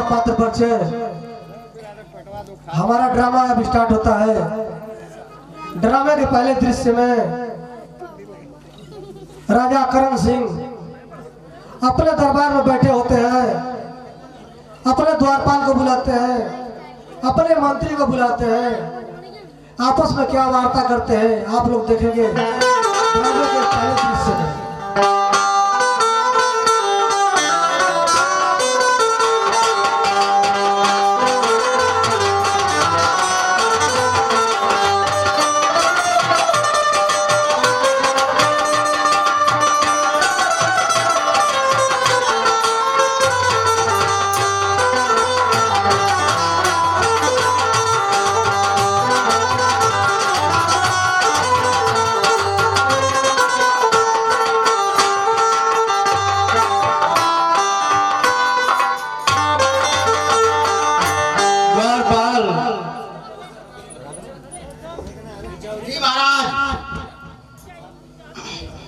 नाम मात्र परिचय। हमारा ड्रामा अब स्टार्ट होता है। ड्रामे के पहले दृश्य में राजा करण सिंह अपने दरबार में बैठे होते हैं, अपने द्वारपाल को बुलाते हैं, अपने मंत्री को बुलाते हैं, आपस में क्या वार्ता करते हैं आप लोग देखेंगे ड्रामे के पहले दृश्य में।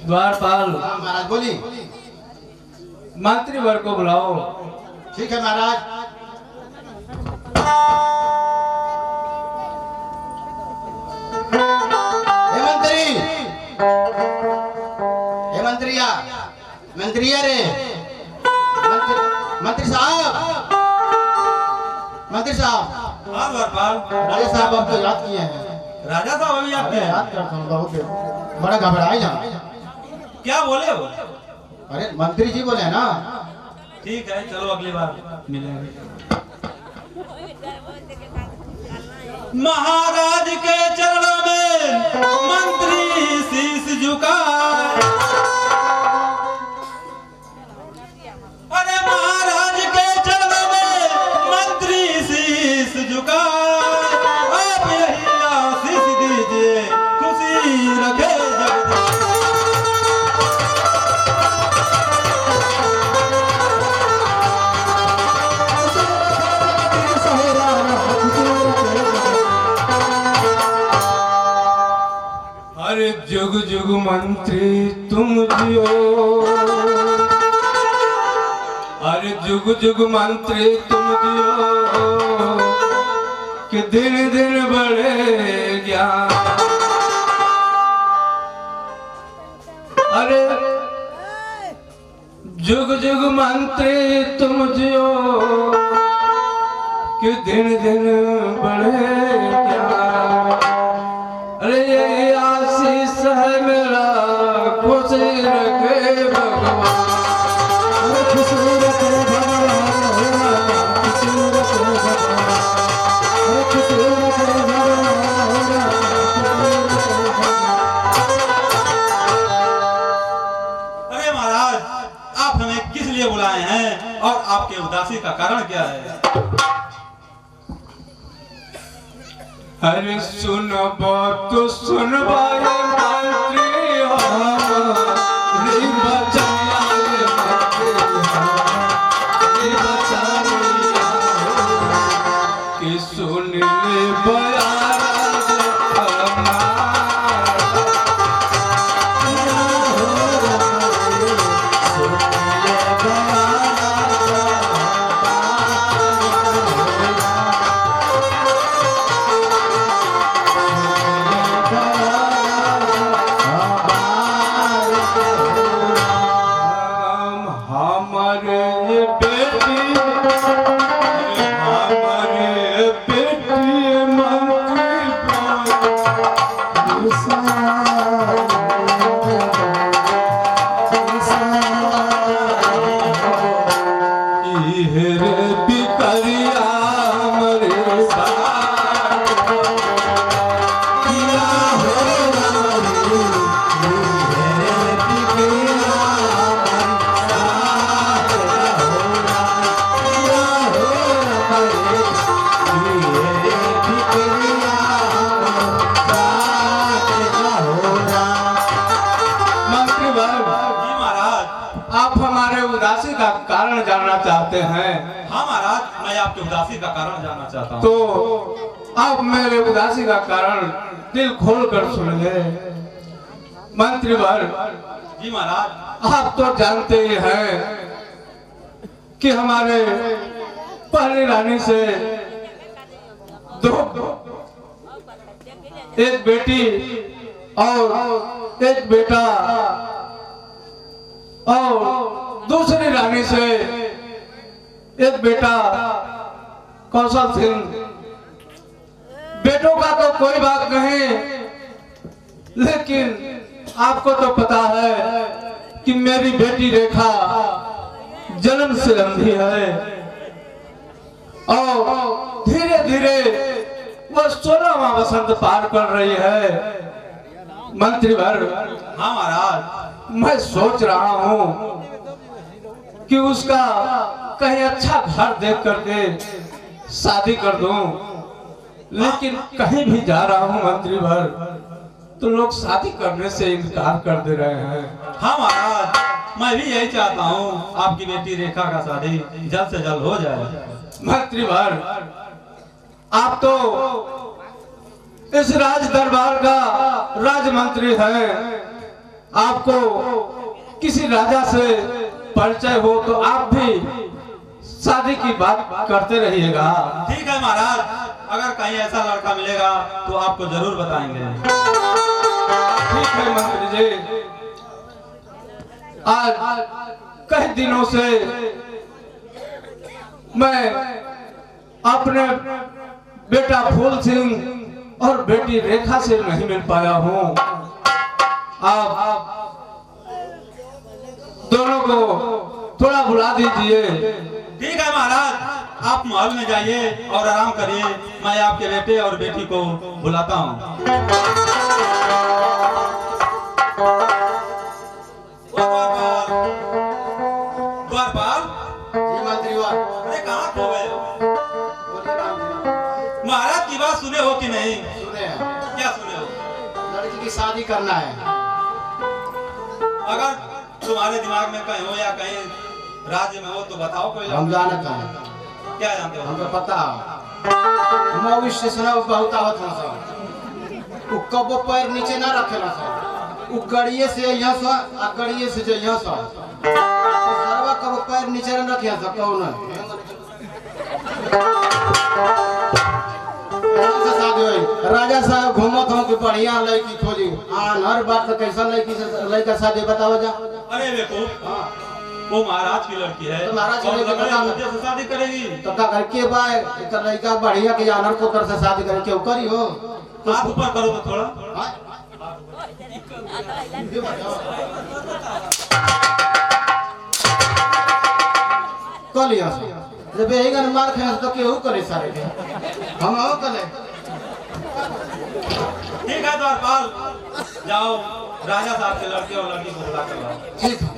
द्वारपाल महाराज बोली। मंत्री वर्ग को बुलाओ। ठीक है महाराज। हे मंत्री, हे मंत्रिया, मंत्रिया रे, मंत्री साहब, मंत्री साहब। हाँ द्वारपाल। राजा साहब आपको याद किए हैं। राजा साहब अभी आपके याद करता हूँ बहुत, बड़ा घबराए जा। क्या बोले हो? अरे मंत्री जी बोले ना। ठीक है चलो अगली बार मिलेंगे। महाराज के चरणों में मंत्री शीश झुकाए। अरे महाराज के चरणों में मंत्री शीश झुकाए। आप यही आशीष दीजिए, खुशी रखे जगदीश। अरे जुग जुग मंत्री तुम जियो, अरे जुग जुग मंत्री तुम जियो, कि दिन दिन बढ़े ज्ञान। अरे जुग जुग मंत्री तुम जियो, कि दिन दिन बढ़े ज्ञान। अरे ये आशीष है मेरा, खुशी रखे भगवान। अरे खुशी रखे भगवान, खुशी रखे भगवान, अरे खुशी रखे भगवान। अरे महाराज, आप हमें किस लिए बुलाए हैं और आपके उदासी का कारण क्या है? अरे सुन बात तो सुन भाई मंत्री हो, रे बचाया रे बचाया, कि सुन ले बयारा कारण जानना चाहते हैं? हाँ महाराज, मैं आपकी उदासी का कारण जानना चाहता हूँ। तो आप मेरे उदासी का कारण दिल खोल कर सुनिए। मंत्रीवर जी महाराज। आप तो जानते ही हैं कि हमारे पहले साली रानी से दो, एक बेटी और एक बेटा, और दूसरी रानी से एक बेटा कौशल सिंह। बेटों का तो कोई बात नहीं, लेकिन आपको तो पता है कि मेरी बेटी रेखा जन्म से अंधी है और धीरे धीरे वह 16वां वसंत पार कर रही है। मंत्रीवर, हाँ महाराज, मैं सोच रहा हूँ कि उसका कहीं अच्छा घर देख करके शादी कर दूं, लेकिन कहीं भी जा रहा हूँ मंत्रीवर तो लोग शादी करने से इनकार कर दे रहे हैं। हाँ महाराज, मैं भी यही चाहता हूँ आपकी बेटी रेखा का शादी जल्द से जल्द हो जाए। मंत्रीवर, आप तो इस राज दरबार का राजमंत्री हैं, आपको किसी राजा से परिचय हो तो आप भी शादी की बात करते रहिएगा। ठीक है महाराज, अगर कहीं ऐसा लड़का मिलेगा तो आपको जरूर बताएंगे। ठीक है मंत्री जी, आज कई दिनों से मैं अपने बेटा फूल सिंह और बेटी रेखा से नहीं मिल पाया हूँ। आप दोनों को थोड़ा बुला दीजिए। ठीक है महाराज, आप महल में जाइए और आराम करिए, मैं आपके बेटे और बेटी को बुलाता हूँ। द्वारपाल, जी मंत्रीवर। अरे कहाँ खो गए हो? बोलिए मंत्रीवर। महाराज की बात सुने हो कि नहीं? सुने हैं, क्या सुने हो? लड़की की शादी करना है। अगर तुम्हारे दिमाग में कहीं हो या कहीं राज्य में हो तो बताओ। कोई हम जानते हैं, क्या जानते हो? हमको पता है। मैं स्टेशन बहुत आवत हूँ सब, वो कबो पैर नीचे ना रखेला सब, वो गड़िए से यहाँ से आ गड़िए से यहाँ से सरवा कबो पैर नीचे ना रखे सब कौन से शादी हुई। राजा साहब घूमत हूँ कि बढ़िया लड़की खोजी, हर बात तो कैसा लड़की से लड़का शादी बताओ जा। अरे देखो, वो महाराज की लड़की है, तो महाराज की और लड़की लड़के बता- मुझे से शादी करेगी। तो का करके बाय एक लड़का बढ़िया के जानर को तर से शादी करे क्यों करी हो। हाथ ऊपर करो तो थोड़ा। हाँ? कल यहाँ से जब यही गन मार खाए तो केहू करे सारे के हम आओ कले। ठीक है द्वारपाल, जाओ राजा साहब के लड़के और लड़की को बुला कर लाओ। ठीक है।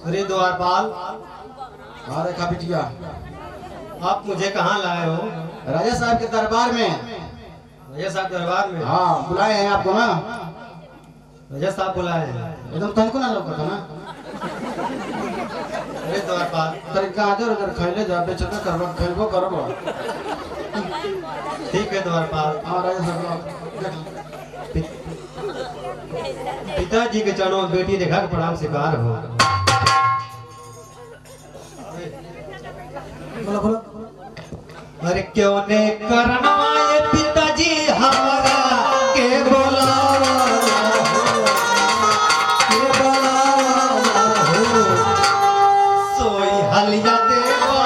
अरे द्वारपाल, हाँ रेखा बिटिया, आप मुझे कहाँ लाए हो? राजा साहब के दरबार में। राजा साहब दरबार में? हाँ बुलाए हैं आपको ना। राजा साहब बुलाए हैं। एकदम तनको ना लौका था ना। अरे द्वारपाल, तरीका आदर उधर खैले जा बेचना करवा खैबो करबो। ठीक है द्वारपाल। हाँ राजा साहब पिताजी के चरणों में बेटी रेखा के प्रणाम स्वीकार हो। बोलो बोलो। अरे क्यों ने करनवाए पिताजी हमारा के बोलावा के बोलावा हो, सोई हलिया देवा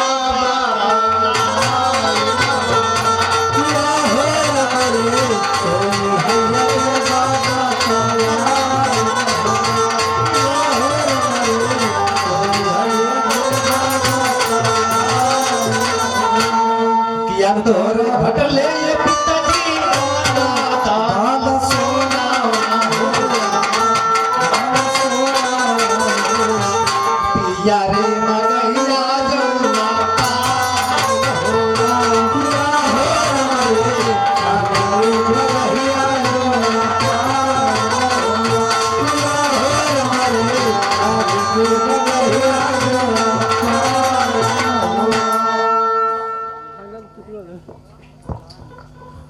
तोर भटले ये पिताजी दादा सोना पिया रे मगैया जमुना पार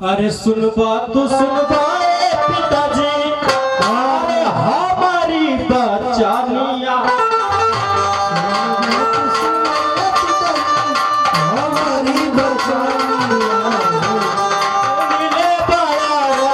अरे सुनबा तू सुनबा ए पिताजी, अरे हमारी बचानिया। हमारी बचानिया मिले बड़ा राजा,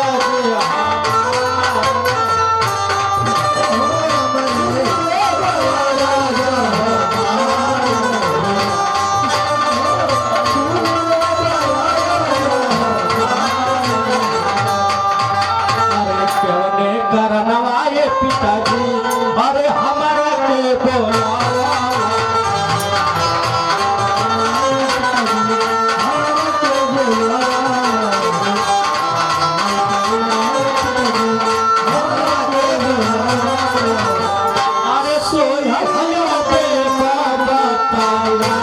अरे क्यों करनवाए पिताजी, अरे हमारा के बोलावा। अरे सोया पे बाबा ताला,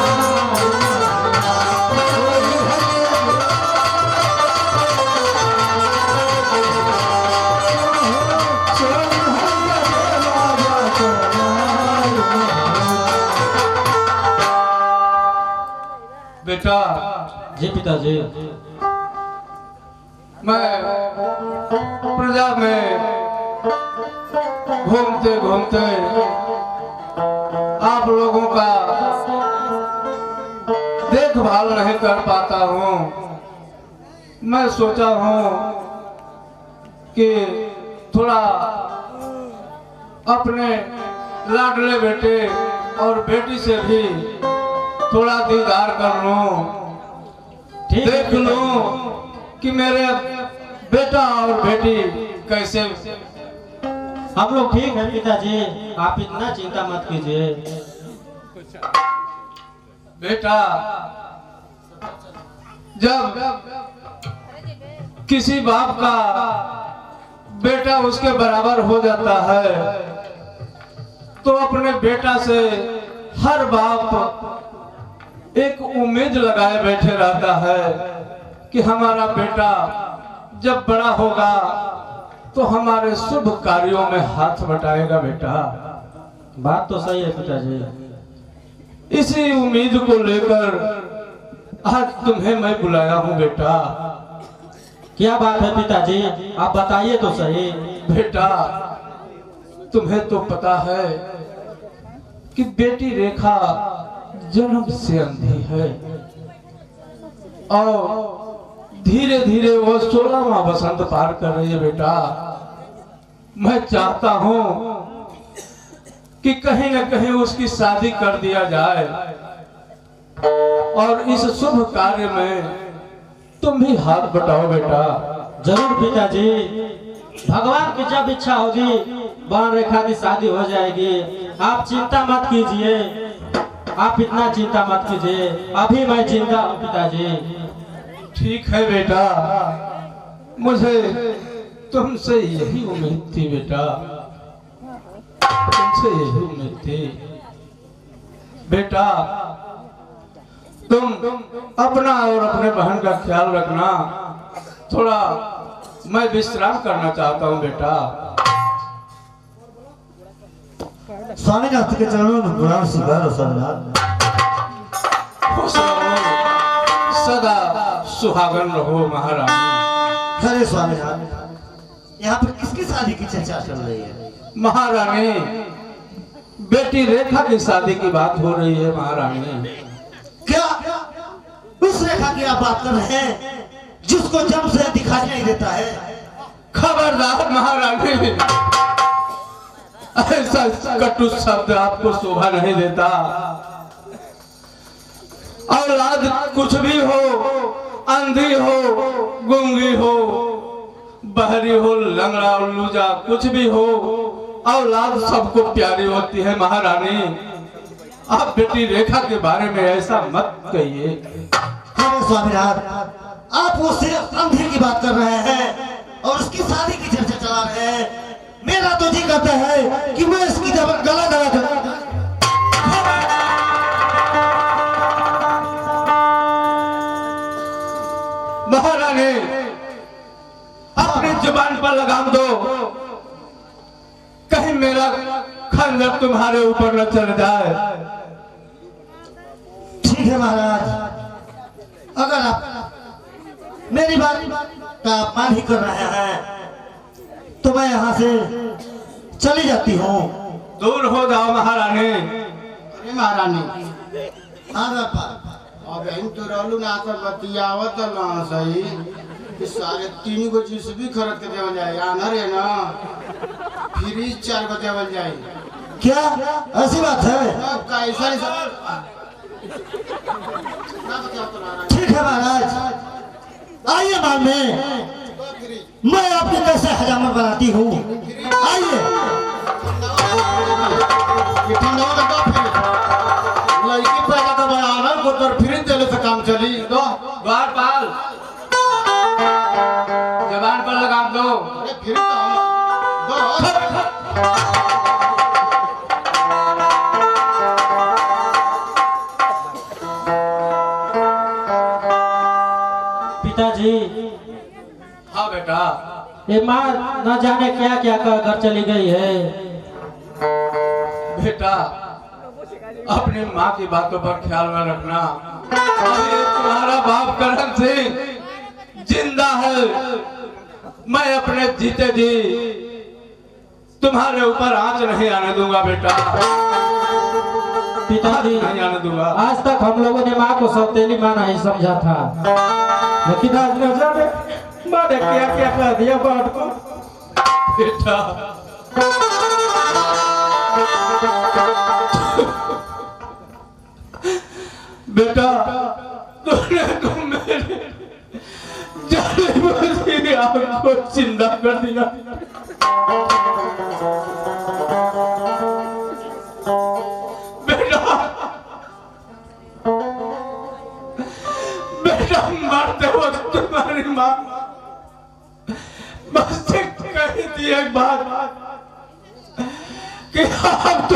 बेटा जी पिताजी। मैं प्रजा में घूमते घूमते आप लोगों का देखभाल नहीं कर पाता हूँ। मैं सोचा हूँ कि थोड़ा अपने लाडले बेटे और बेटी से भी थोड़ा दीदार कर लूं, ठीक देख लूं कि मेरे बेटा और बेटी कैसे। हम लोग ठीक है पिताजी, आप इतना चिंता मत कीजिए। बेटा जब किसी बाप का बेटा उसके बराबर हो जाता है तो अपने बेटा से हर बाप एक उम्मीद लगाए बैठे रहता है कि हमारा बेटा जब बड़ा होगा तो हमारे शुभ कार्यों में हाथ बटाएगा। बेटा बात तो सही है पिताजी। इसी उम्मीद को लेकर आज तुम्हें मैं बुलाया हूँ। बेटा क्या बात है पिताजी, आप बताइए तो सही। बेटा तुम्हें तो पता है कि बेटी रेखा जन्म से अंधी है और धीरे धीरे वो 16वां बसंत पार कर रही है। बेटा मैं चाहता हूँ कि कहीं न कहीं उसकी शादी कर दिया जाए और इस शुभ कार्य में तुम भी हाथ बटाओ। बेटा जरूर पिताजी, भगवान की जब इच्छा होगी बाण रेखा की शादी हो जाएगी। आप चिंता मत कीजिए, आप इतना चिंता मत कीजिए, अभी मैं जिंदा हूँ पिताजी। ठीक है बेटा, मुझे तुमसे यही उम्मीद थी। बेटा तुमसे यही उम्मीद थी। बेटा तुम अपना और अपने बहन का ख्याल रखना। थोड़ा मैं विश्राम करना चाहता हूँ। बेटा स्वामीनाथ के चरणों में प्रणाम स्वीकार। स्वामीनाथ खुश रहो, सदा सुहागन रहो महारानी। अरे स्वामीनाथ, यहाँ पर किसकी शादी की चर्चा चल रही है? महारानी बेटी रेखा की शादी की बात हो रही है। महारानी क्या उस रेखा की आप बात कर रहे हैं जिसको जन्म से दिखाई नहीं देता है? खबरदार महारानी, ऐसा कटु शब्द आपको शोभा नहीं देता। औलाद कुछ भी हो, अंधी हो, गूंगी हो, बहरी हो, लंगड़ा लूजा, कुछ भी हो, औलाद सबको प्यारी होती है। महारानी आप बेटी रेखा के बारे में ऐसा मत कहिए। अरे स्वामीनाथ, आप वो सिर्फ अंधे की बात कर रहे हैं और उसकी शादी की चर्चा चला रहे हैं। मेरा तो जी कहता है कि मैं इसकी गला दबा कर महारानी अपनी जुबान पर लगाम दो, कहीं मेरा खंजर तुम्हारे ऊपर न चढ़ जाए। ठीक है महाराज, अगर आप मेरी बात का अपमान ही कर रहे हैं तो मैं यहाँ से चली जाती हूँ। दूर हो जाओ महारानी। अरे महारानी हाँ द्वारपाल, अब इन तो रहलू ना तो बतियावत ना सही कि सारे 3 गो चीज भी खरीद के देवल जाए। आनर है ना फ्रिज 4 गो देवल जाए। क्या ऐसी बात है? कैसा ना बताओ तो महारानी। ठीक है महाराज, आइए बाद में मैं आपकी कैसे हजामत बनाती हूँ। आइए। ठंडा का फिर लड़की पैदा का बयाना को तो फ्रिज देले से काम चली दो। द्वारपाल जबान पर लगाम दो। अरे फिर तो दो। पिताजी, हाँ बेटा। ये माँ न जाने क्या क्या कर घर चली गई है। बेटा अपनी माँ की बातों पर ख्याल में रखना। अभी तुम्हारा बाप करण सिंह जिंदा है। मैं अपने जीते जी तुम्हारे ऊपर आंच नहीं आने दूंगा बेटा। पिताजी, नहीं आने दूंगा। आज तक हम लोगों ने माँ को सौतेली माँ नहीं समझा था, लेकिन आज न जाने माँ ने क्या क्या कर दिया बात को। बेटा बेटा तूने तो मेरे जाने बूझी आँख को जिंदा कर दिया। बेटा बेटा मरते वक्त तुम्हारी माँ बस कही थी एक बात कि आप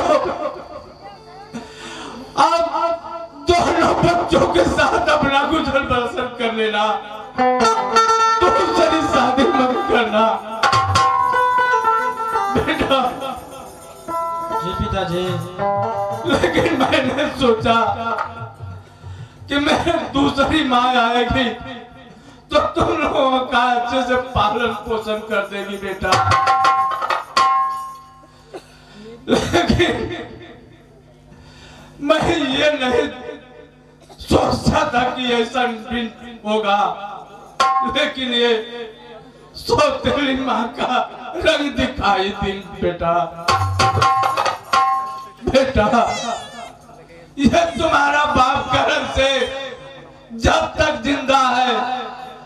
दोनों बच्चों के साथ अपना गुजर बसर कर लेना, दूसरी शादी मत करना बेटा। जी पिताजी। लेकिन मैंने सोचा कि मेरी दूसरी माँ आएगी तो तुम लोगों का अच्छे से पालन पोषण कर देगी बेटा। लेकिन मैं ये नहीं सोचता था कि ऐसा दिन होगा, लेकिन ये सौतेली माँ का रंग दिखाई दी बेटा। बेटा ये तुम्हारा बाप करण से जब तक जिंदा है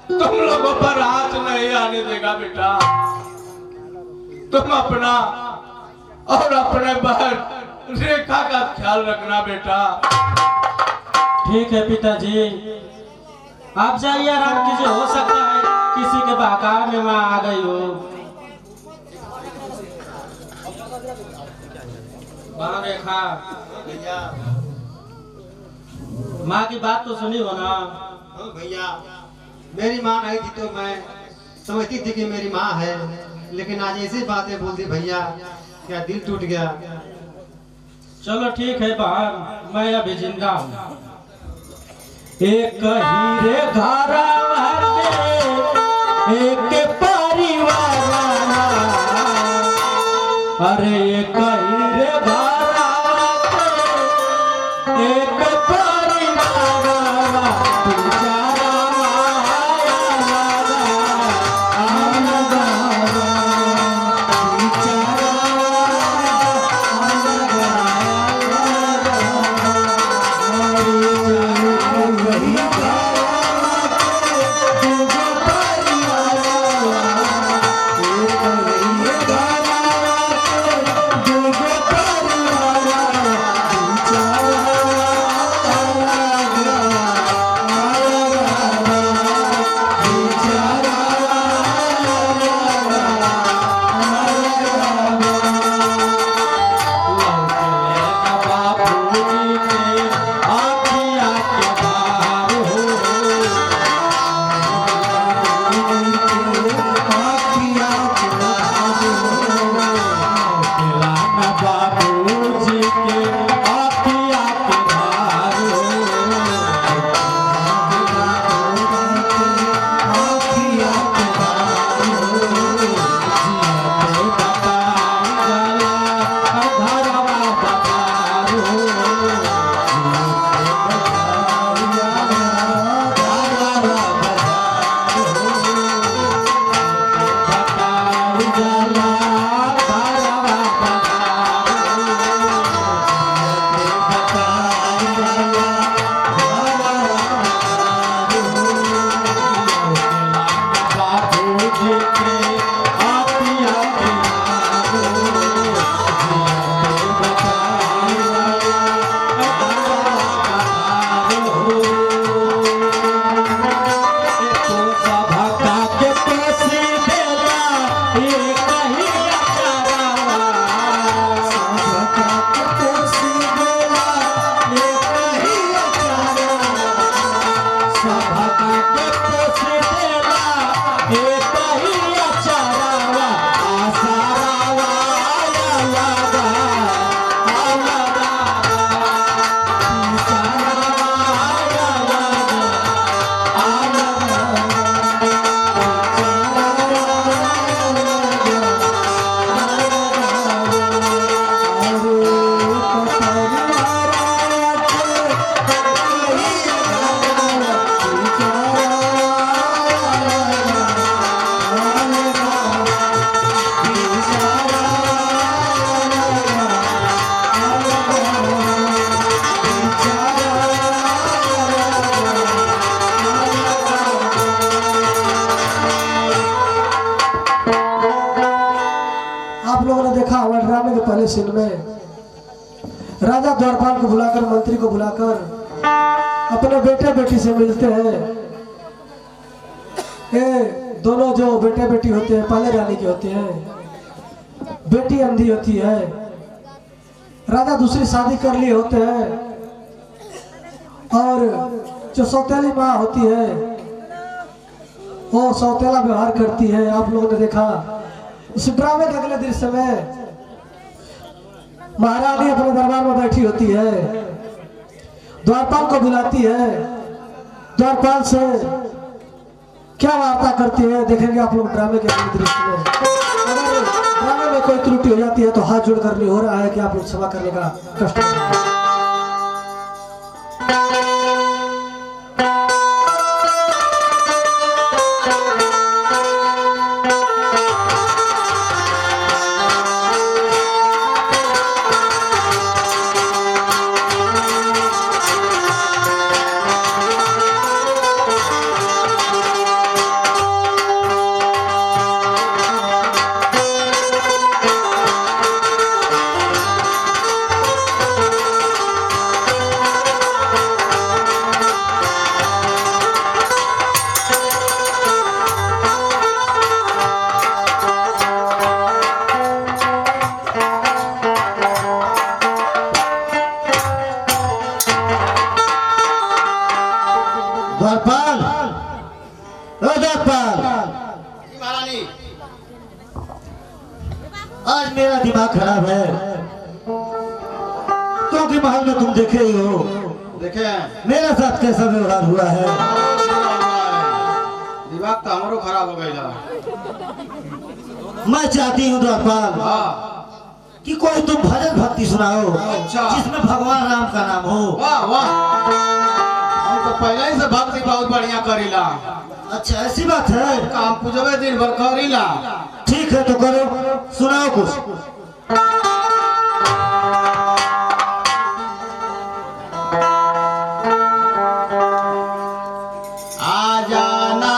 तुम लोगों पर आंच नहीं आने देगा बेटा। तुम अपना और अपने बहन रेखा का ख्याल रखना बेटा। ठीक है पिताजी, आप जाइए आराम कीजिए, हो सकता है किसी के बहकावे में माँ आ गई हो। माँ रेखा, माँ की बात तो सुनी हो ना? हाँ भैया, मेरी माँ नहीं थी तो मैं समझती थी कि मेरी माँ है, लेकिन आज ऐसी बातें बोल दी भैया, क्या दिल टूट गया। चलो ठीक है बहन, मैं अभी जिंदा हूँ। एक हीरे घरा एक परिवार, अरे एक हीरे घरा एक परिवार, बेचारा वाले सीन में राजा द्वारपाल को बुलाकर, मंत्री को बुलाकर अपने बेटे बेटी से मिलते हैं। ये दोनों जो बेटे बेटी होते हैं पहले रानी के होते हैं। बेटी अंधी होती है, राजा दूसरी शादी कर लिए होते हैं, और जो सौतेली माँ होती है वो सौतेला व्यवहार करती है। आप लोगों ने देखा इस ड्रामे के अगले दृश्य में महारानी अपने दरबार में बैठी होती है, द्वारपाल को बुलाती है, द्वारपाल से क्या वार्ता करती है देखेंगे आप लोग ड्रामे के अगले दृश्य में। अगर ड्रामे में कोई त्रुटि हो जाती है तो हाथ जोड़ कर हो रहा है कि आप लोग क्षमा करने का कष्ट करें। द्वारपाल, ओ द्वारपाल, जी महारानी। आज मेरा दिमाग खराब है क्योंकि महल में तुम देखे ही हो देखे मेरे साथ कैसा व्यवहार हुआ है। दिमाग तो हमारो खराब हो गया। मैं चाहती हूँ द्वारपाल हाँ कि कोई तुम भजन भक्ति सुनाओ अच्छा। जिसमें भगवान राम का नाम हो। वाह वाह, हम तो पहले ही से भक्ति बहुत बढ़िया करीला। अच्छा ऐसी बात है, काम पूजबे दिन भर करीला। ठीक है तो करो, सुनाओ कुछ। आ जाना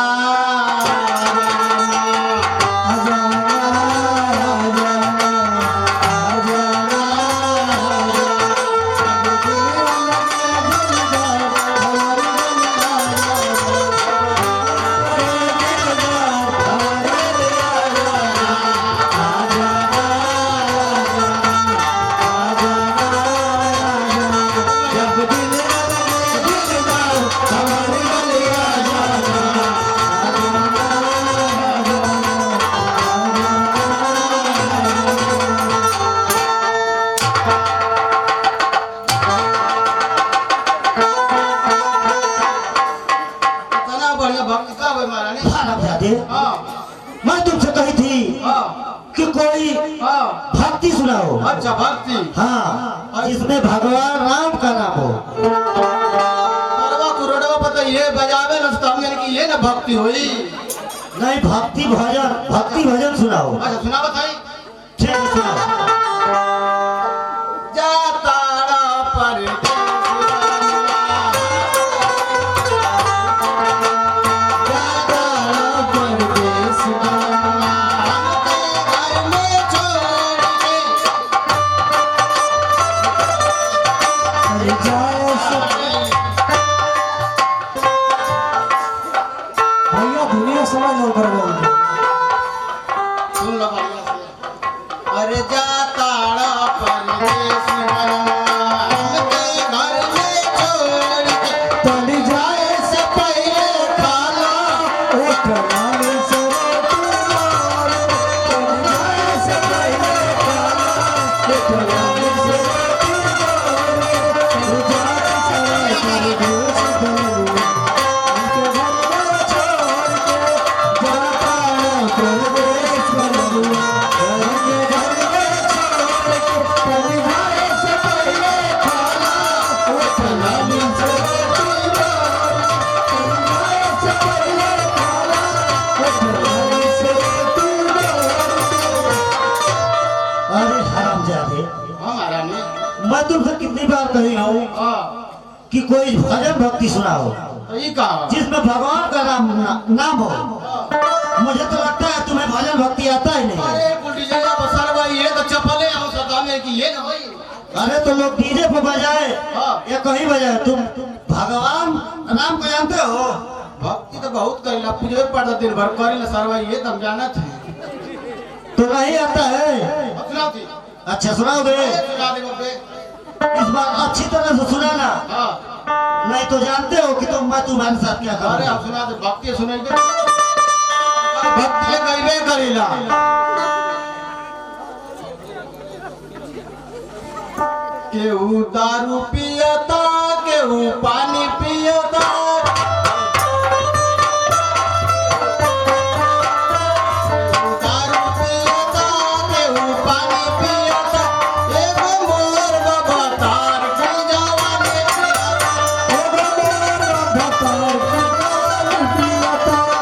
मैं तुमसे कही थी कि कोई भक्ति सुनाओ। अच्छा भक्ति, हाँ जिसमें भगवान राम का नाम हो। परवा कुरडवा पता ये बजावे न तो हम यानी कि ये ना भक्ति हुई। नहीं भक्ति भजन सुनाओ। अच्छा सुना बताई। ठीक है सुनाओ। जाताड़ा परदेस भैया दुनिया समझ लो कर सुन लो बढ़िया से। अरे जाताड़ा परदेस हमके घर में छोड़ के तली जाए से पहले खाला एक लाल से तुम्हार, तली जाए से पहले खाना एक लाल से तुम्हार, तली जाए से पहले खाना उनके घर में छोड़ के जाता प्रदेश बंधु, उनके घर में छोड़ के तली जाए से पहले खाना एक लाल से तुम्हार, तली जाए से पहले खाना एक लाल से तुम्हार। अरे हरामजादे, हमारा ने मैं तुमसे कितनी बार कही हूँ कि कोई भजन भक्ति सुनाओ ये कहा जिसमें भगवान का नाम हो। मुझे तो लगता है तुम्हें भजन भक्ति आता ही नहीं। अरे बुढ़ी जगह बसर भाई ये तो चपले हम सदा में तो लोग डीजे पे बजाए हाँ। या कहीं बजाए, तुम भगवान राम को जानते हो? भक्ति तो बहुत करेला, पूजे पड़ता दिन भर करेला सरवा, ये तो हम जाना थे। तो नहीं आता है? सुनाओ थी। अच्छा सुनाओगे? सुना दे बब्बे। इस बार अच्छी तरह से सुनाना, हाँ। नहीं तो जानते हो कि मैं तुम्हारे साथ क्या अरे करूँ। हम सुना दे, भक्ति सुनेंगे। भक्ति करीबे करेला। केहू दारू पियता, केहू पानी पियता, दारू पियता, केहू पानी पियता, एगो मोर बबतार की जवानी पियता, एगो मोर बबतार की जवानी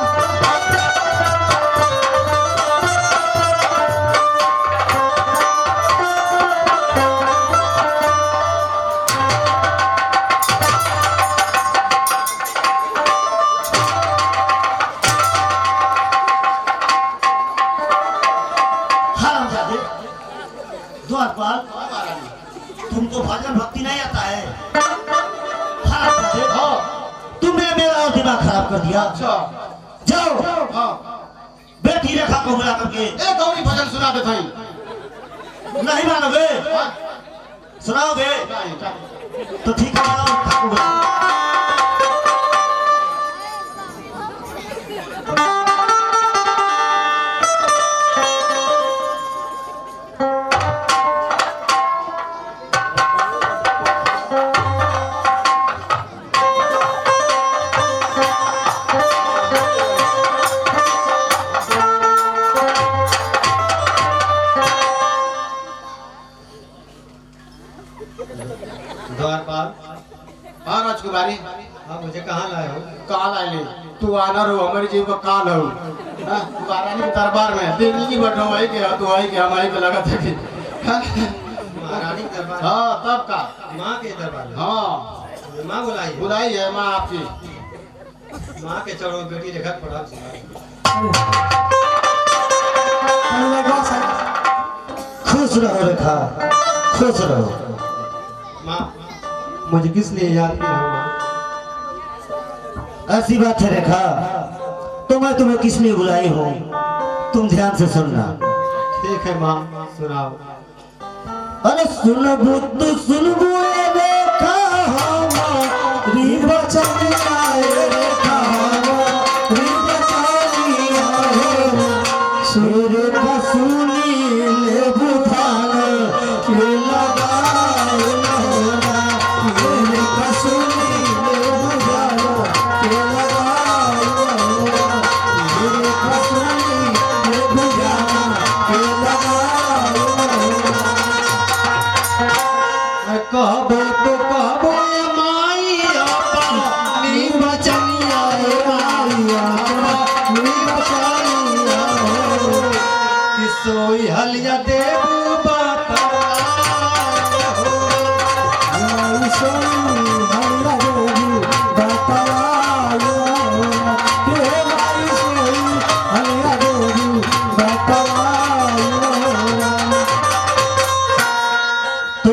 हरामजादे, द्वारपाल, तुमको भजन भक्ति नहीं आता है? हरामजादे, तुमने मेरा और दिमाग खराब कर दिया। अच्छा। जाओ हाँ। बेटी रेखा को बुला करके। एक गौरी भजन सुना दे भाई। नहीं मानोगे? हाँ। सुनाओगे? नहीं, क्या? तो ठीक है, आओ, रेखा को बुलाओ। द्वारपाल, हाँ राजकुमारी, आप मुझे कहाँ लाए हो? काल आए ले। तू आनर हो, हमारी जीव का काल हो। हाँ, महारानी के दरबार में दिल्ली की बैठो भाई के, तू आई के हमारी को लगा था कि हाँ, महारानी के दरबार? हाँ, तब का। माँ के दरबार में? हाँ, माँ बुलाई है? बुलाई है माँ आपकी। माँ के चरणों में बेटी रेखा को प्रणाम सुनाए। खुश रहो रेखा, खुश रहो। माँ, मुझे किस लिए याद किया हो माँ? ऐसी बात है रेखा, तो मैं तुम्हें किस लिए बुलाई हूँ, तुम ध्यान से सुनना। ठीक है माँ, सुनाओ। अरे सुनबू तू सुनबू ए रेखा, हमारी बचनिया ए रेखा, हमारी बचनिया हो। सुर का सुनी ले बुधान के लगाए लहरा, सुर का सुनी ले बुधान के लगाए लहरा, सुर का सुनी ले बुधान के लगाए लहरा। कहबो तो कहबो ए माई अपनी बचनिया, ए माई अपनी बचनिया हो। कि सोई हलिया देबू बताया हो। माई सोई हलिया देबू बताया हो। हे माई सोई हलिया देबू बताया हो। तो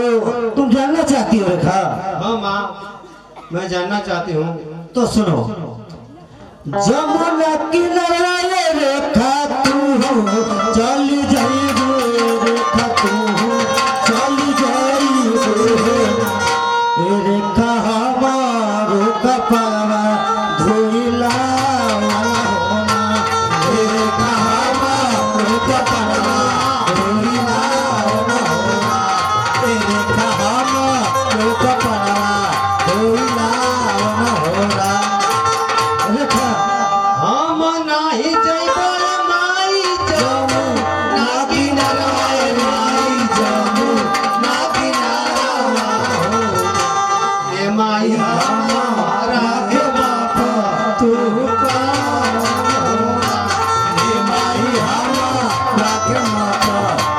तुम जानना चाहती हो रेखा? हाँ माँ, मैं जानना चाहती हूँ। तो सुनो। जमुना किनारे रेखा तू चली जाइबू, रेखा तू चली जाइबू। ए रेखा हमारो कपड़वा धोइला होना, ए रेखा हमारो कपड़वा धोइला होना, ए रेखा हमारो कपड़वा धोइला होना। रेखा हम नाही जइबो ए माई जमू ना किनारा, ए माई जमू ना किनारा हो। ए माई हमारा के बाप तू पार होना। ए माई हमारा के बाप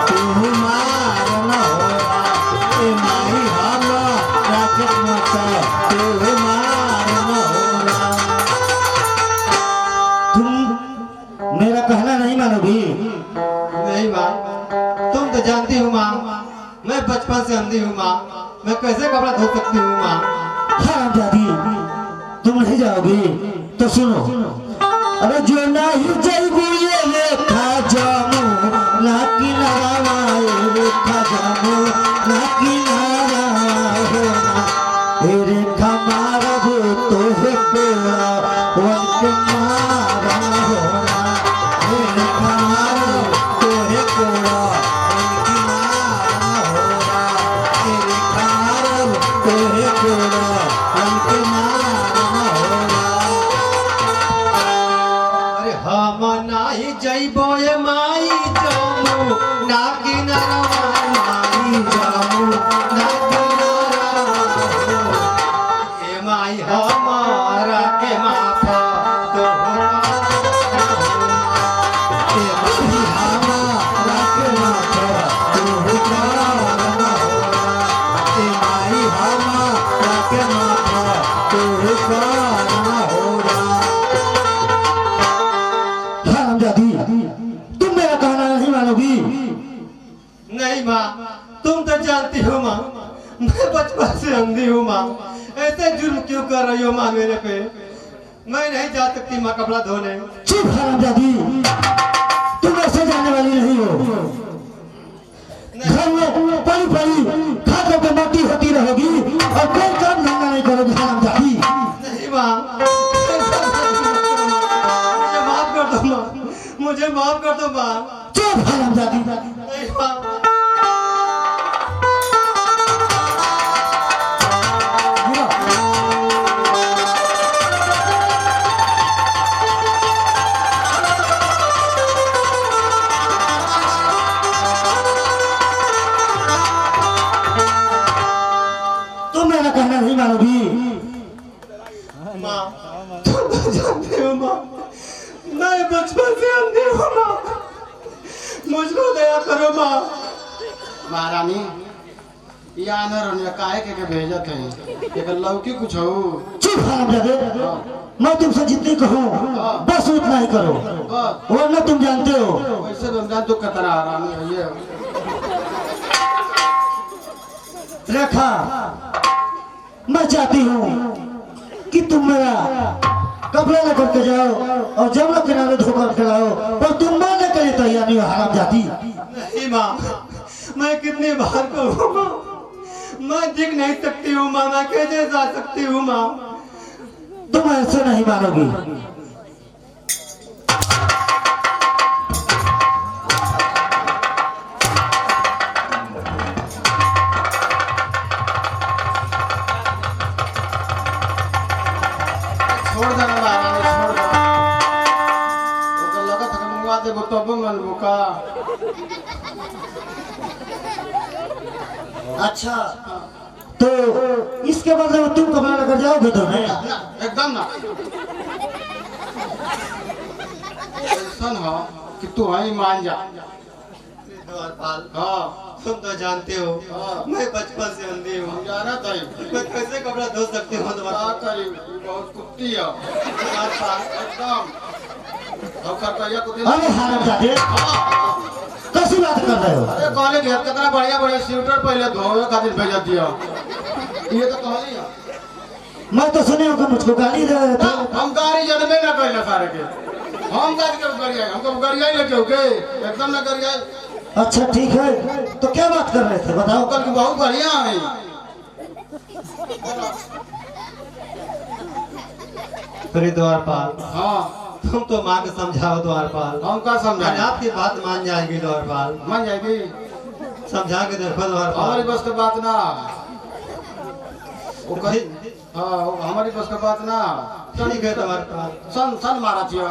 तू मार न होना। ए माई हमारा के बाप तू मार न होना। तुम मेरा कहना नहीं मानोगी? नहीं माँ, तुम तो जानती हो माँ, मैं बचपन से अंधी हूँ माँ। मैं कैसे कपड़ा धो सकती हूँ माँ? हाँ दादी, तुम नहीं जाओगी तो सुनो। अरे जो नहीं जाइबू ये लेखा जामू ना किनारा लेखा जामू ना किनारा होना ए रेखा मारब तो है पेड़ा वंक मारा होना ए रेखा मारब तो है पेड़ा वंक मारा होना ए रेखा मारब तो है पेड़ा वंक मारा होना। अरे हम नाही जइबो ए माई जामू ना किनारा माई जामू ना किनारा ए माई हमारा के माफा तो ए माही हमारा के माथा तू काना होना ए माही हमारा के माथा तू काना होना। हाँ दादी, तुम मेरा कहना नहीं मानोगी? नहीं माँ, तुम तो जानती हो माँ, मैं बचपन से अंधी हूँ माँ। ऐसे जुर्म क्यों कर रही हो माँ मेरे पे? मैं नहीं जा सकती माँ कपड़ा धोने। चुप हराम दादी, तुम ऐसे जाने वाली नहीं हो। घर में पड़ी पड़ी खा खा के माटी होती रहोगी और कोई काम धंधा नहीं करोगी हराम दादी। नहीं माँ, मुझे माफ कर दो माँ, मुझे माफ कर दो माँ। चुप हराम दादी। नहीं माँ, तुम मेरा कहना नहीं मानोगी? माँ, तुम तो जानते हो माँ, मैं बचपन से अंधी हूँ माँ। मुझको दया करो माँ। महारानी या न रोनिया काहे के भेजत है एक लौकी कुछ हो। चुप हराम दादी, मैं तुमसे जितनी कहूँ बस उतना ही करो, वरना तुम जानते हो। वैसे रमजान तो कतरा हरामी है ये। रेखा, मैं चाहती हूँ कि तुम मेरा कपड़ा लेकर के जाओ और जमुना किनारे धोकर के लाओ, पर तुम मानने के लिए तैयार नहीं हो हराम जाती। नहीं माँ, मैं कितनी बार कहूँ माँ, मैं दिख नहीं सकती हूँ माँ, मैं कैसे जा सकती हूँ माँ? तुम ऐसे नहीं मानोगी। छोड़ देना महारानी, छोड़ दो। ओकर लगत है मुंगवा देबो तब मन बुका। अच्छा, तो इसके बदले में तुम कपड़ा लेकर जाओगे तो नहीं? ना, एकदम ना। ऐसा हो कि तू वहीं मान जा। द्वारपाल, हाँ, तुम तो जानते हो हाँ। मैं बचपन से अंधी हूँ। हम जाना था मैं कैसे कपड़ा धो सकती हूँ क्या द्वारपाल? करी, बहुत कुत्ती है द्वारपाल, एकदम। और करकैया कुत्ती। अरे हराम जाते, कैसी बात कर रहे हो? अरे कॉले घेर कितना बढ़िया बढ़िया स्वेटर पहले धोए खातिर भेज दिया। ये तो कहली है। मैं तो सुने हो कि मुझको गाली दे रहे थे। हम गाड़ी जन्मे ना कहले सारे के। हम गाड़ी के गरिया, हमको गरिया ही लेके होके एकदम ना गरिया। अच्छा ठीक है, तो क्या बात कर रहे थे बताओ? कल की बहुत बढ़िया है। अरे द्वारपाल, हाँ, तुम तो माँ को समझाओ द्वारपाल। हम का आज समझाए? आपकी बात मान जाएगी द्वारपाल। मान जाएगी। समझा के देखो हमारी द्वारपाल। बस की बात ना। वो कही, हाँ, वो हमारी बस की बात ना। ठीक है द्वारपाल, सन सन मारा थिया।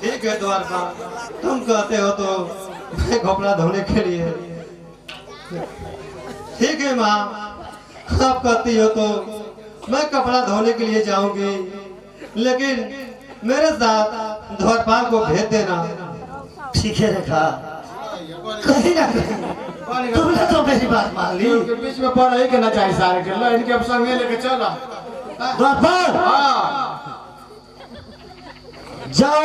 ठीक है द्वारपाल, तुम कहते हो तो मैं कपड़ा धोने के लिए। ठीक है माँ, आप कहती हो तो मैं कपड़ा धोने के लिए जाऊंगी, लेकिन मेरे साथ द्वारपाल को भेज देना। ठीक है रेखा, कहीं ना कहीं तुमने तो मेरी बात मान ली। इनके बीच में पड़ ही के ना चाहिए सारे के। लो इनके अब संगे लेके चला। द्वारपाल, हाँ, जाओ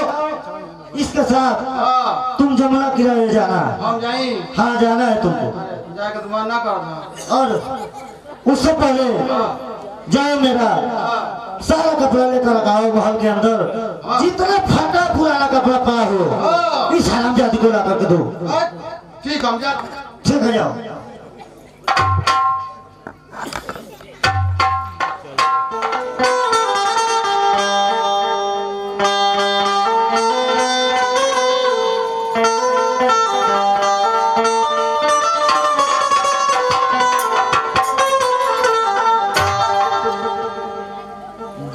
इसके साथ हाँ, तुम जमुना किनारे जाना। हम जाई। हाँ जाना है तुमको। जाके तुम्हारा ना कर दो। और उससे पहले जाओ मेरा सारा कपड़ा लेकर आओ महल के अंदर, जितना फटा पुराना कपड़ा पड़ा हो इस हरामजादी को ला करके दो। ठीक हम जा। ठीक है जाओ।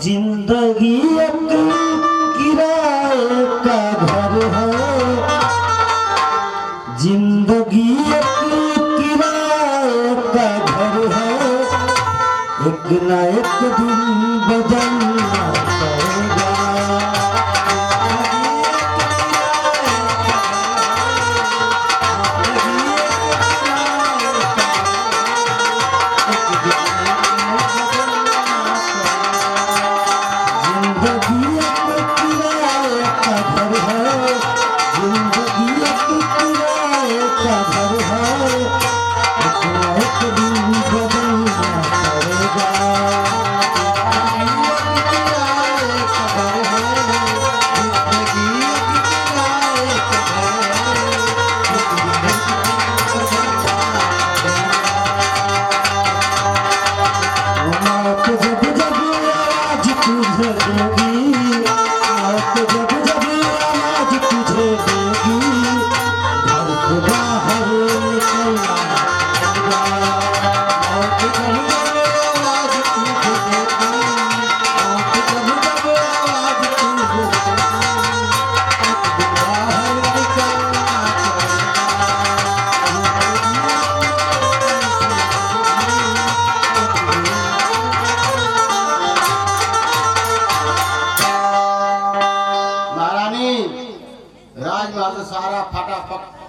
जिंदगी एक किराए का घर है, जिंदगी एक किराए का घर है, एक न एक दिन बदलना पड़ेगा।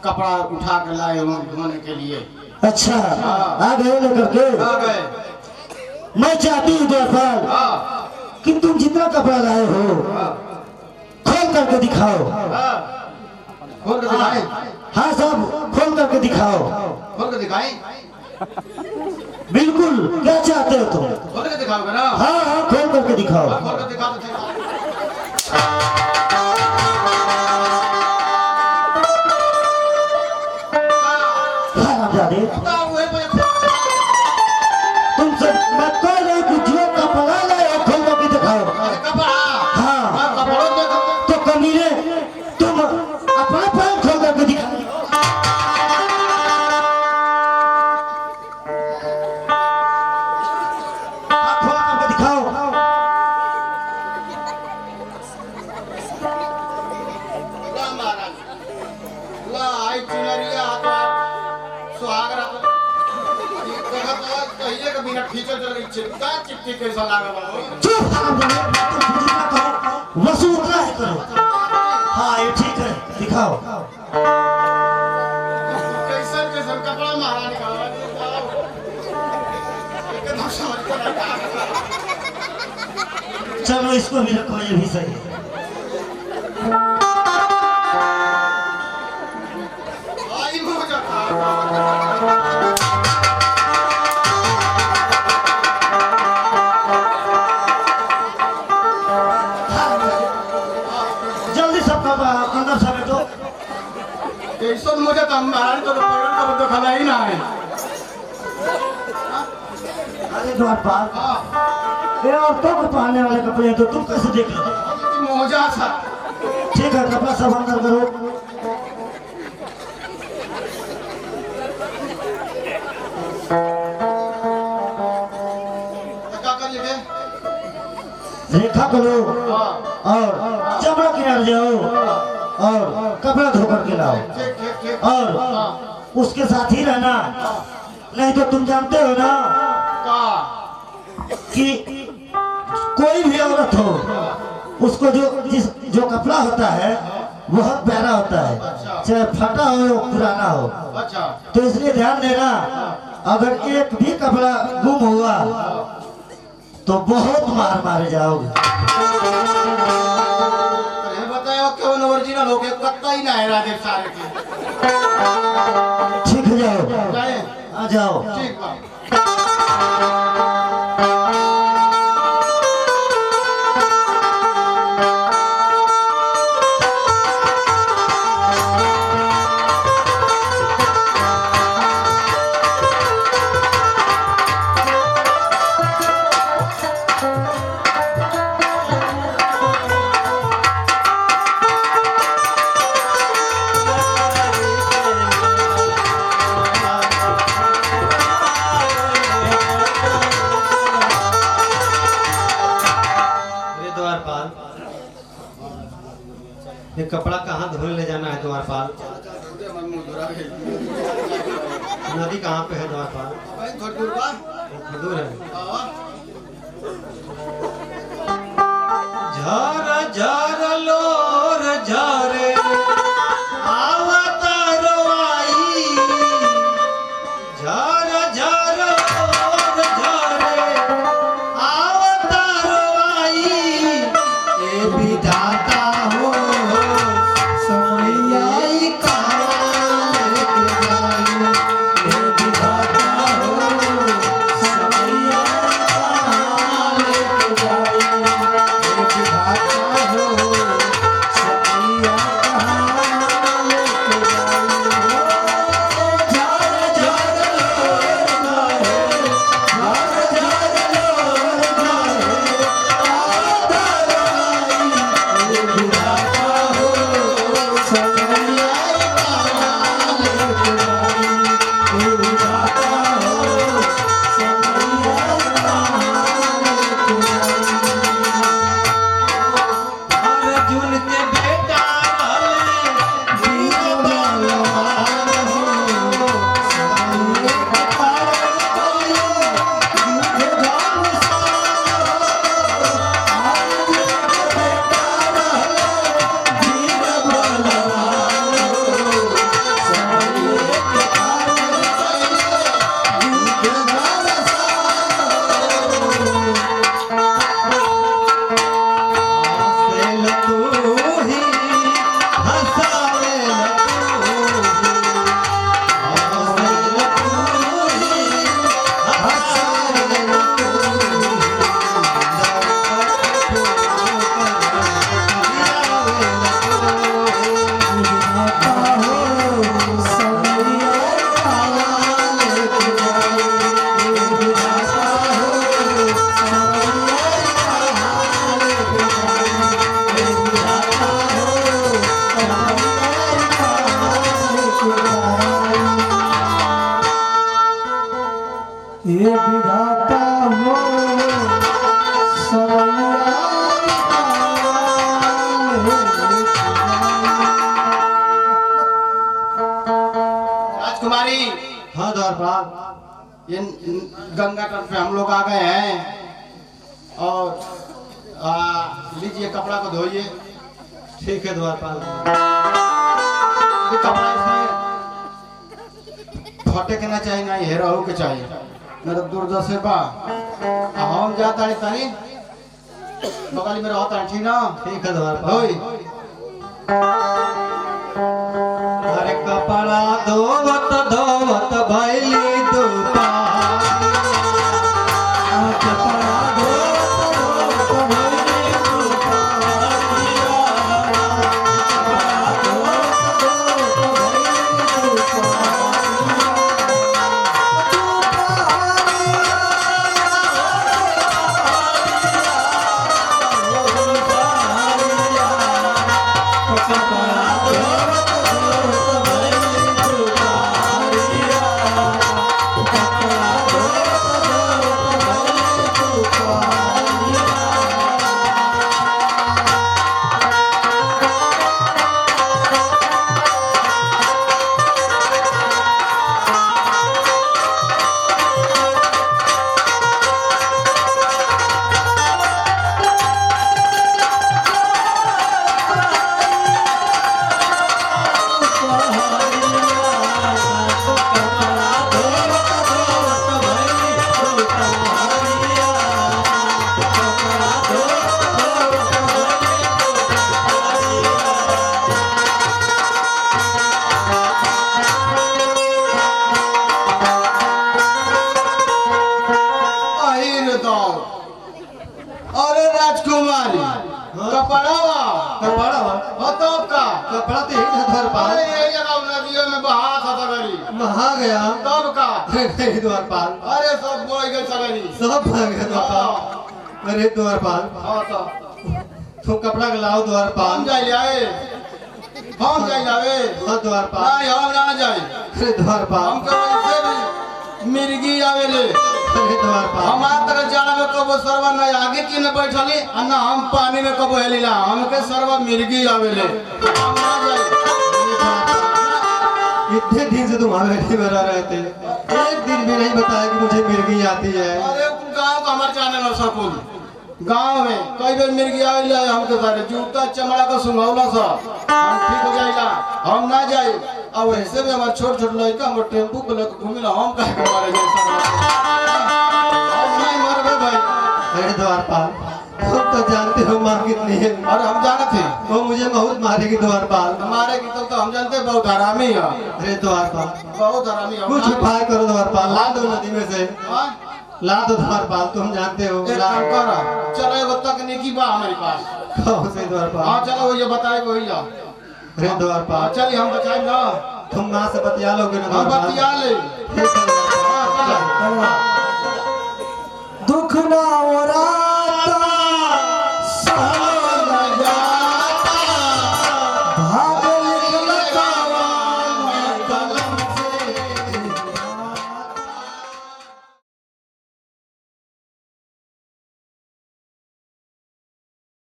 कपड़ा उठा के लाए हूँ धोने के लिए। अच्छा आ गए लेकर के? आ गए। मैं चाहती हूँ द्वारपाल कि तुम जितना कपड़ा लाए हो खोल करके दिखाओ। खोल के दिखाए? हाँ सब खोल करके दिखाओ। खोल के दिखाए? बिल्कुल, क्या चाहते हो तुम? खोल के दिखाओगे ना? हाँ हाँ खोल करके दिखाओ। खोल के दिखा तो तुम सब मत कह रहे कि जो कपड़ा लाए खोल करके दिखाओ। हाँ तो कमीने तुम अपना पैर खोल करके दिखाओ। खोल करके दिखाओ। वसूल उतना है करो। हाँ ये ठीक है दिखाओ। कैसन कैसन कपड़ा महारानी का चलो इसको भी रखो, ये भी सही है। जल्दी सब अंदर समेटो। कैसन मुझे तो महारानी तो खाना ही ना है। अरे द्वारपाल ये औरतों को पहनने वाले कपड़े हैं तो तुम कैसे देख लो? मोजा सा। ठीक है कपड़ा सब अंदर करो। रेखा करो और चमड़ा किनारे जाओ और कपड़ा धो करके लाओ और उसके साथ ही रहना, नहीं तो तुम जानते हो ना कि कोई भी औरत हो उसको जो कपड़ा होता है बहुत प्यारा होता है, चाहे फटा हो पुराना हो। तो इसलिए ध्यान देना, अगर एक भी कपड़ा गुम हुआ तो बहुत मार मारे जाओगे। बताओ क्यों ओरिजिनल हो गया, कत्ता ही ना है राजेश सारे के। ठीक है जाओ। आ जाओ। ठीक बा। ये कपड़ा कहाँ धोने ले जाना है द्वारपाल? नदी कहाँ पे है द्वारपाल? थोड़ी दूर बा। दूर है। झर झर लोर झरे आवत रोआई, झर झर लोर झरे आवत रोआई, ए विधाता हो समैयाई काल के जाई, ए विधाता हो समैयाई काल के जाई, ए विधाता हो समैया काल के जाई। झर झर लोर झरे, झर झर लोर झरे आवत रोआई, ए विधाता हो समैयाई काल के जाई, ए विधाता हो समैयाई काल के जाई। अर्जुन के बेटा रहले वीर बलवान हो, समैये के पार करियो युद्ध घमसान हो। अर्जुन के बेटा रहले वीर बलवान हो, समैये के पार करियो युद्ध घमसान हो। हंसेल तू ही हंसावेल तू ही, हंसेल तू ही हंसावेल तू ही, विधाता हो समैया काल के जाई, विधाता हो समैया काल के जाई, विधाता हो समैया काल के जाई। ये विधाता हो समैया राजकुमारी, हाँ द्वारपाल। ये गंगा तट पे हम लोग आ गए हैं और लीजिए कपड़ा को धोइए। ठीक है द्वारपाल। ये कपड़ा इसमें फटे के ना चाहिए, ना हेरा हो के चाहिए, मेरा दुर्दशा बा। हम जाता है तनी बगल में रहता है, ठीक ना? ठीक है द्वारपाल। धोई। अरे कपड़ा धोवत धोवत भैली दुपारी, कपड़ा धोवत धोवत भैली दुपारी, कपड़ा धोवत धोवत भैली दुपारी, कपड़ा कपड़ा हो तो का कपड़ा तो यही था द्वारपाल। अरे ये जगह नदियों में बहा था सगरी महा गया तब का नहीं द्वारपाल, अरे सब बोल गए सगरी सब भाग गया द्वारपाल। अरे द्वारपाल हाँ तो तुम कपड़ा के लाओ द्वारपाल। हम जाए जाए हम जाए जावे हाँ द्वारपाल। नहीं हम ना जाए अरे द्वारपाल, हम कब ऐसे भी मिर्गी आवे ले अरे द्वारपाल, हम आज तक जाड़ा में कबो सरवा न आगे की न बैठली और न हम पानी में कबो हेलीला हमके सरवा मिर्गी आवे ले हम ना जाए। इतने दिन से तुम हवेली में रह रहे थे, एक दिन भी नहीं बताया कि मुझे मिर्गी आती है। अरे गांव का हमारे जाने न सकूल गांव में कई बार मिर्गी आवेला हमके सारे जूता चमड़ा का सुंघौला सा हम ठीक हो जाएगा हम ना जाए। अब वैसे भी हमारे छोट छोट लड़का हम टेम्पू पे लेकर घूमिला हम काहे के मारे जाए हम नहीं मरबे भाई। अरे द्वारपाल तुम तो जानते हो माँ कितनी है, अरे हम जाने थे वो मुझे बहुत मारेगी द्वारपाल। हमारे की तो हम जानते हैं बहुत हरामी है अरे द्वारपाल बहुत हरामी है। कुछ उपाय करो द्वारपाल, ला दो नदी में से, हाँ? ला दो द्वारपाल, तुम जानते हो। एक काम करो चलो एगो तकनीकी बा हमारे पास। कहो से द्वारपाल। हाँ चलो वो ये बताए वही जाओ। अरे द्वारपाल चलिए हम बचाए ना तुम माँ से बतिया लोगे ना हम द्वारपाल? बतिया ले ठीक है द्वारपाल। दुख ना ओराता सहना